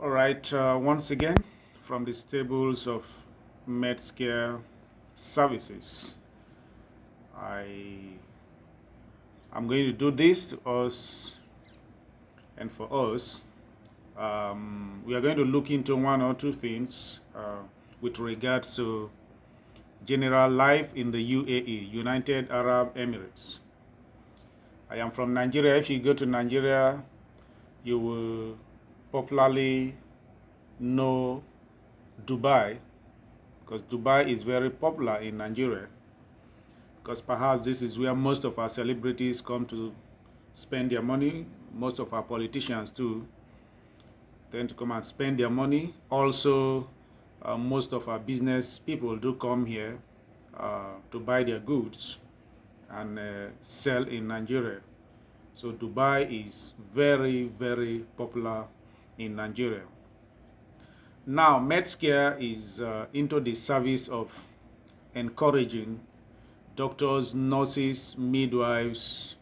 All right, once again, from the stables of Medcare services, I am going to do this to us and for us. We are going to look into one or two things with regards to general life in the UAE, United Arab Emirates. I am from Nigeria. If you go to Nigeria, you will popularly know Dubai, because Dubai is very popular in Nigeria, because perhaps this is where most of our celebrities come to spend their money. Most of our politicians too tend to come and spend their money. Also, most of our business people do come here to buy their goods and sell in Nigeria. So Dubai is very, very popular in Nigeria. Now, Medcare is into the service of encouraging doctors, nurses, midwives,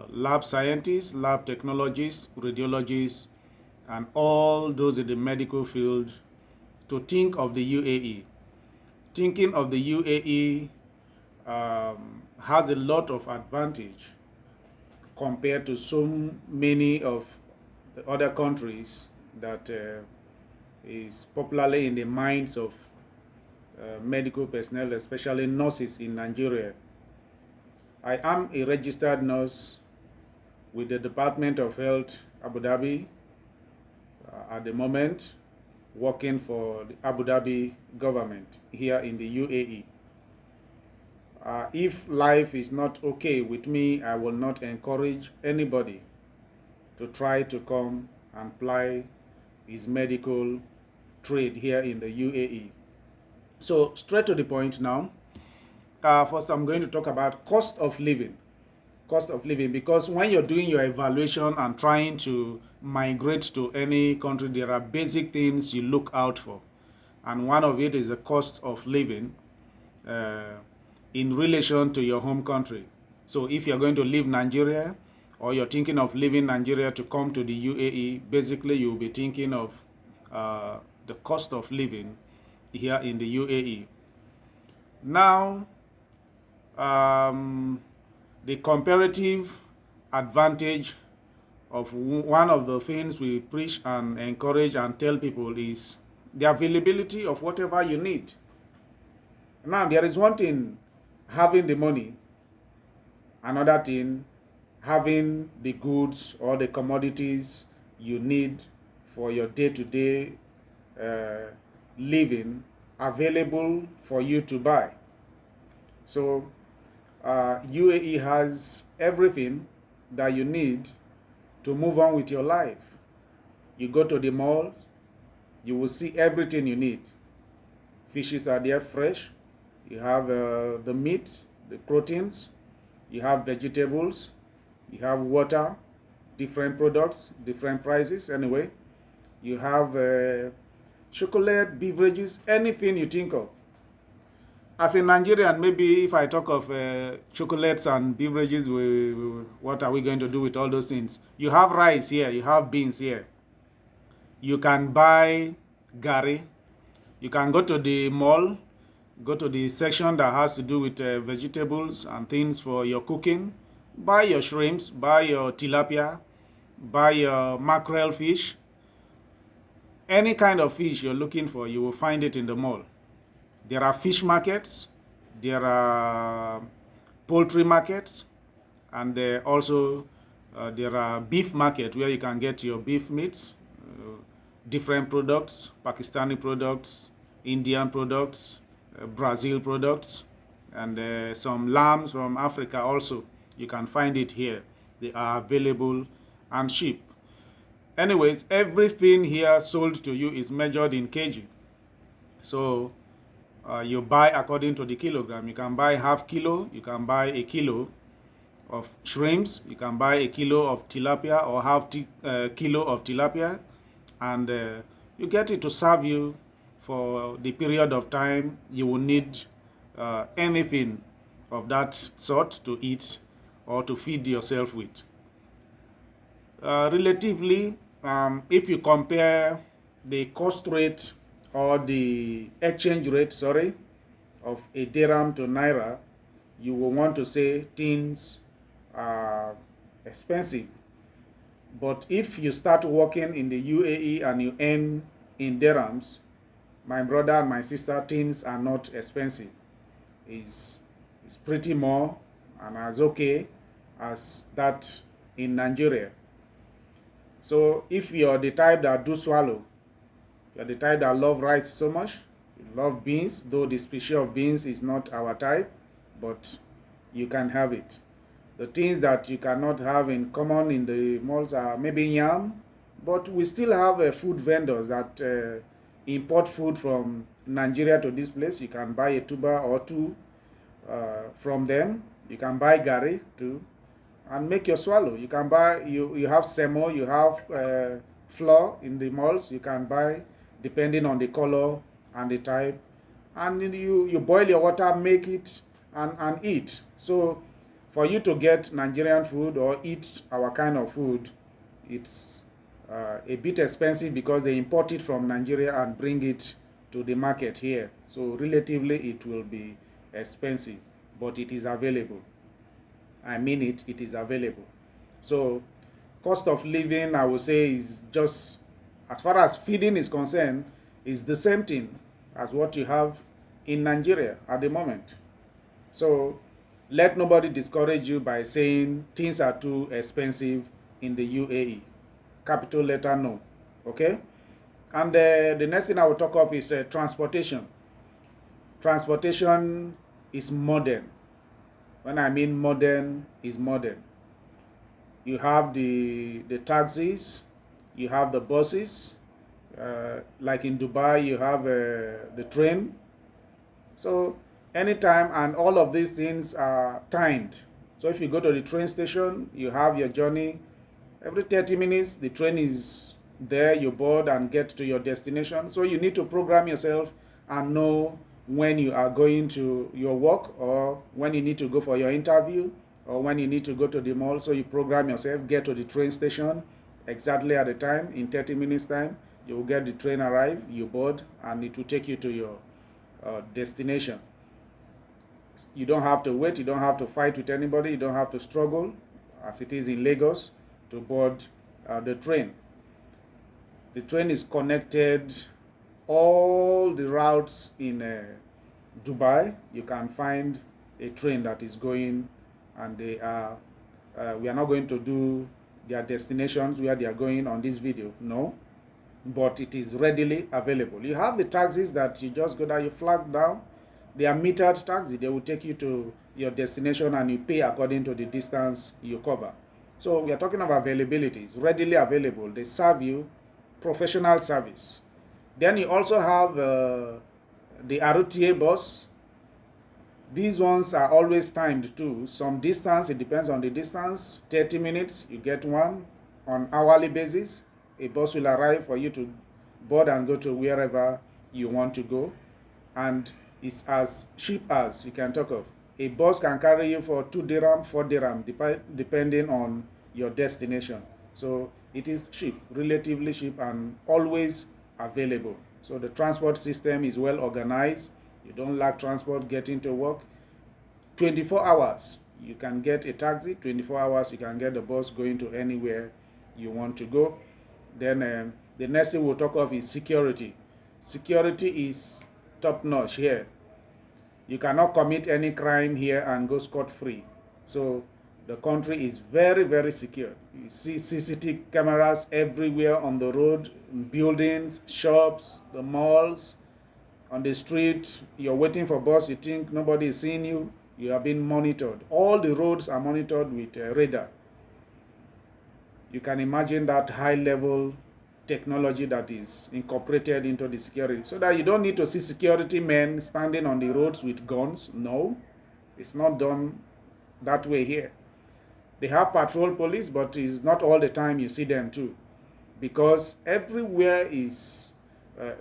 lab scientists, lab technologists, radiologists, and all those in the medical field to think of the UAE. Thinking of the UAE has a lot of advantage compared to so many of the other countries that is popularly in the minds of medical personnel, especially nurses in Nigeria. I am a registered nurse with the Department of Health, Abu Dhabi, at the moment, working for the Abu Dhabi government here in the UAE. If life is not okay with me, I will not encourage anybody to try to come and ply his medical trade here in the UAE. So straight to the point now. First, I'm going to talk about cost of living. Cost of living, because when you're doing your evaluation and trying to migrate to any country, there are basic things you look out for. And one of it is the cost of living in relation to your home country. So if you're going to leave Nigeria or you're thinking of leaving Nigeria to come to the UAE, basically you'll be thinking of the cost of living here in the UAE. Now, the comparative advantage of one of the things we preach and encourage and tell people is the availability of whatever you need. Now, there is one thing having the money, another thing having the goods or the commodities you need for your day-to-day living available for you to buy. So UAE has everything that you need to move on with your life. You go to the malls, you will see everything you need. Fishes are there fresh. You have the meat, the proteins. You have vegetables. You have water, different products, different prices. Anyway, you have chocolate, beverages, anything you think of. As a Nigerian, maybe if I talk of chocolates and beverages, what are we going to do with all those things? You have rice here, you have beans here. You can buy gari. You can go to the mall, go to the section that has to do with vegetables and things for your cooking. Buy your shrimps, buy your tilapia, buy your mackerel fish. Any kind of fish you're looking for, you will find it in the mall. There are fish markets, there are poultry markets, and also there are beef markets where you can get your beef meats, different products, Pakistani products, Indian products, Brazil products, and some lambs from Africa also. You can find it here. They are available and cheap. Anyways, everything here sold to you is measured in kg. So you buy according to the kilogram. You can buy half kilo, you can buy a kilo of shrimps, you can buy a kilo of tilapia or half kilo of tilapia, and you get it to serve you for the period of time you will need anything of that sort to eat or to feed yourself with. Relatively, If you compare the cost rate or the exchange rate, sorry, of a dirham to naira, you will want to say things are expensive. But if you start working in the UAE and you earn in dirhams, my brother and my sister, things are not expensive. It's pretty more and as okay as that in Nigeria. So if you're the type that do swallow, you're the type that love rice so much, you love beans, though the species of beans is not our type, but you can have it. The things that you cannot have in common in the malls are maybe yam, but we still have food vendors that import food from Nigeria to this place. You can buy a tuber or two from them. You can buy gari too and make your swallow. You can buy, you have semo, you have flour in the malls. You can buy depending on the color and the type. And you boil your water, make it, and eat. So for you to get Nigerian food or eat our kind of food, it's a bit expensive because they import it from Nigeria and bring it to the market here. So relatively it will be expensive, but it is available. I mean it, it is available. So cost of living, I would say, is just, as far as feeding is concerned, is the same thing as what you have in Nigeria at the moment. So let nobody discourage you by saying things are too expensive in the UAE. Capital letter no. Okay? And the next thing I will talk of is transportation. Transportation is modern. When I mean modern, is modern. You have the taxis, you have the buses, like in Dubai, you have the train. So anytime, and all of these things are timed. So if you go to the train station, you have your journey. Every 30 minutes, the train is there, you board and get to your destination. So you need to program yourself and know when you are going to your work or when you need to go for your interview or when you need to go to the mall. So you program yourself, get to the train station exactly at the time. In 30 minutes time, you will get the train arrive, you board, and it will take you to your destination. You don't have to wait, you don't have to fight with anybody, you don't have to struggle as it is in Lagos to board the train. The train is connected all the routes in Dubai. You can find a train that is going, and they are we are not going to do their destinations where they are going on this video, no, but it is readily available. You have the taxis that you just go there, you flag down. They are metered taxi. They will take you to your destination and you pay according to the distance you cover. So we are talking about availability. It's readily available. They serve you professional service. Then you also have the RTA bus. These ones are always timed too. Some distance, it depends on the distance. 30 minutes, you get one. On hourly basis, a bus will arrive for you to board and go to wherever you want to go. And it's as cheap as you can talk of. A bus can carry you for 2 dirham, 4 dirham, depending on your destination. So it is cheap, relatively cheap, and always available. So the transport system is well organized. You don't lack transport getting to work. 24 hours, you can get a taxi. 24 hours, you can get the bus going to anywhere you want to go. Then the next thing we'll talk of is security. Security is top-notch here. You cannot commit any crime here and go scot-free. So the country is very, very secure. You see CCTV cameras everywhere on the road, buildings, shops, the malls, on the street. You're waiting for bus, you think nobody is seeing you. You are being monitored. All the roads are monitored with radar. You can imagine that high-level technology that is incorporated into the security, so that you don't need to see security men standing on the roads with guns. No, it's not done that way here. They have patrol police, but it's not all the time you see them too, because everywhere is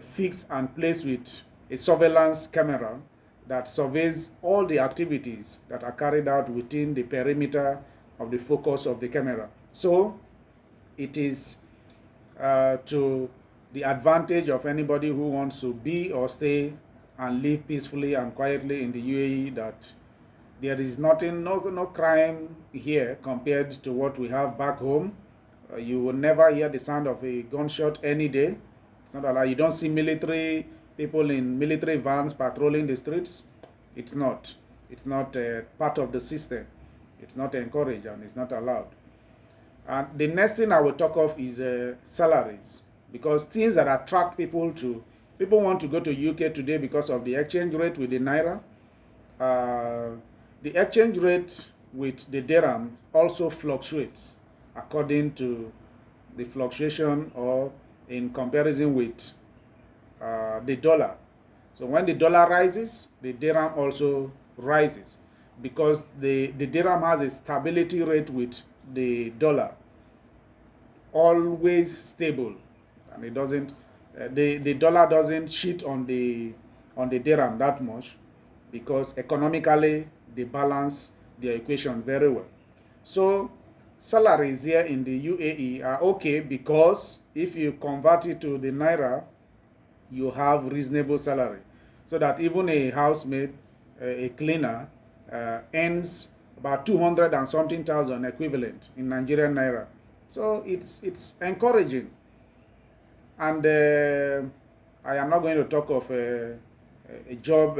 fixed and placed with a surveillance camera that surveys all the activities that are carried out within the perimeter of the focus of the camera. So it is to the advantage of anybody who wants to be or stay and live peacefully and quietly in the UAE, that there is nothing, no crime here compared to what we have back home. You will never hear the sound of a gunshot any day. It's not allowed. You don't see military people in military vans patrolling the streets. It's not. It's not part of the system. It's not encouraged and it's not allowed. And the next thing I will talk of is salaries, because things that attract people want to go to UK today because of the exchange rate with the naira. The exchange rate with the dirham also fluctuates according to the fluctuation or in comparison with the dollar. So when the dollar rises, the dirham also rises, because the dirham has a stability rate with the dollar, always stable, and it doesn't the dollar doesn't cheat on the dirham that much, because economically they balance their equation very well. So salaries here in the UAE are okay, because if you convert it to the naira, you have reasonable salary, so that even a housemaid, a cleaner, earns about 200 and something thousand equivalent in Nigerian naira. So it's encouraging. And I am not going to talk of a job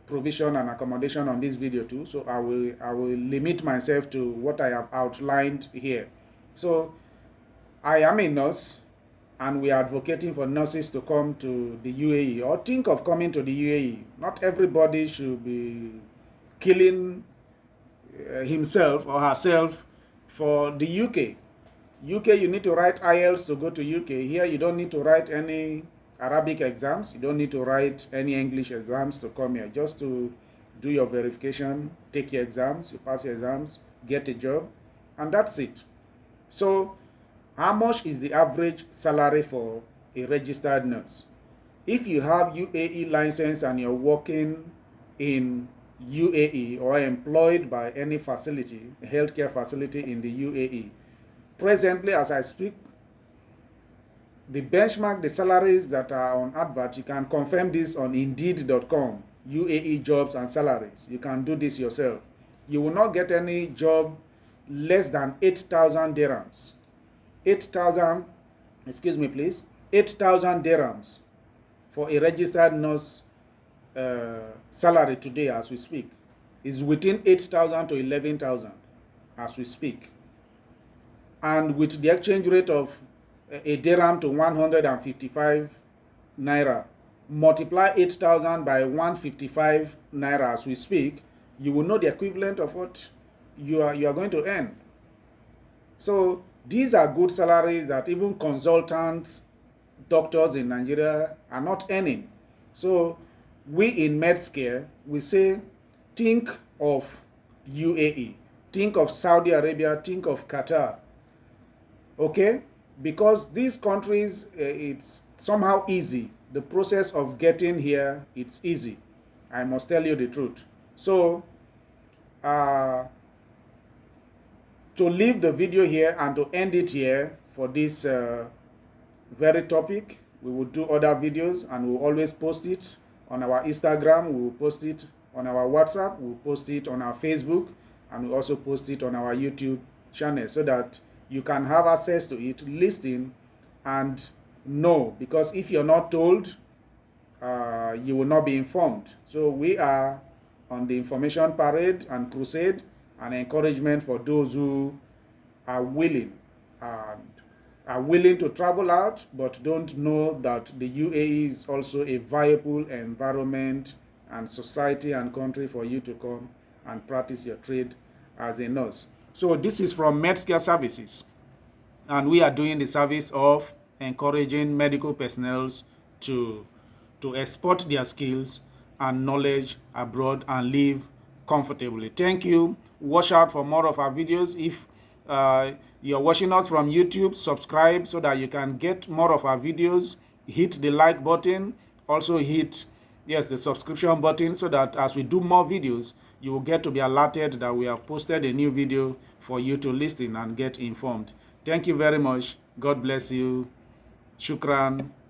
provision and accommodation on this video too, so I will limit myself to what I have outlined here. So I am a nurse, and we are advocating for nurses to come to the UAE or think of coming to the UAE. Not everybody should be killing himself or herself for the UK. UK, you need to write IELTS to go to UK. Here, you don't need to write any Arabic exams. You don't need to write any English exams to come here. Just to do your verification, take your exams, you pass your exams, get a job, and that's it. So, how much is the average salary for a registered nurse? If you have UAE license and you're working in UAE or employed by any facility, a healthcare facility in the UAE, presently as I speak, the benchmark, the salaries that are on advert, you can confirm this on indeed.com, UAE jobs and salaries. You can do this yourself. You will not get any job less than 8,000 dirhams. 8,000, excuse me please, 8,000 dirhams for a registered nurse salary today as we speak is within 8,000 to 11,000 as we speak. And with the exchange rate of a dirham to 155 naira, multiply 8,000 by 155 naira as we speak, you will know the equivalent of what you are going to earn. So these are good salaries that even consultants, doctors in Nigeria are not earning. So we in MedScare, we say, think of UAE, think of Saudi Arabia, think of Qatar. Okay? Because these countries, it's somehow easy. The process of getting here, it's easy. I must tell you the truth. So, to leave the video here and to end it here for this very topic, we will do other videos, and we'll always post it on our Instagram, we will post it on our WhatsApp, we'll post it on our Facebook, and we'll also post it on our YouTube channel, so that you can have access to it, listen, and know. Because if you're not told, you will not be informed. So we are on the information parade and crusade, and encouragement for those who are willing to travel out, but don't know that the UAE is also a viable environment and society and country for you to come and practice your trade as a nurse. So this is from MedScare Services, and we are doing the service of encouraging medical personnel to export their skills and knowledge abroad and live comfortably. Thank you. Watch out for more of our videos. If you're watching us from YouTube, subscribe so that you can get more of our videos. Hit the like button. Also hit, yes, the subscription button, so that as we do more videos, you will get to be alerted that we have posted a new video for you to listen and get informed. Thank you very much. God bless you. Shukran.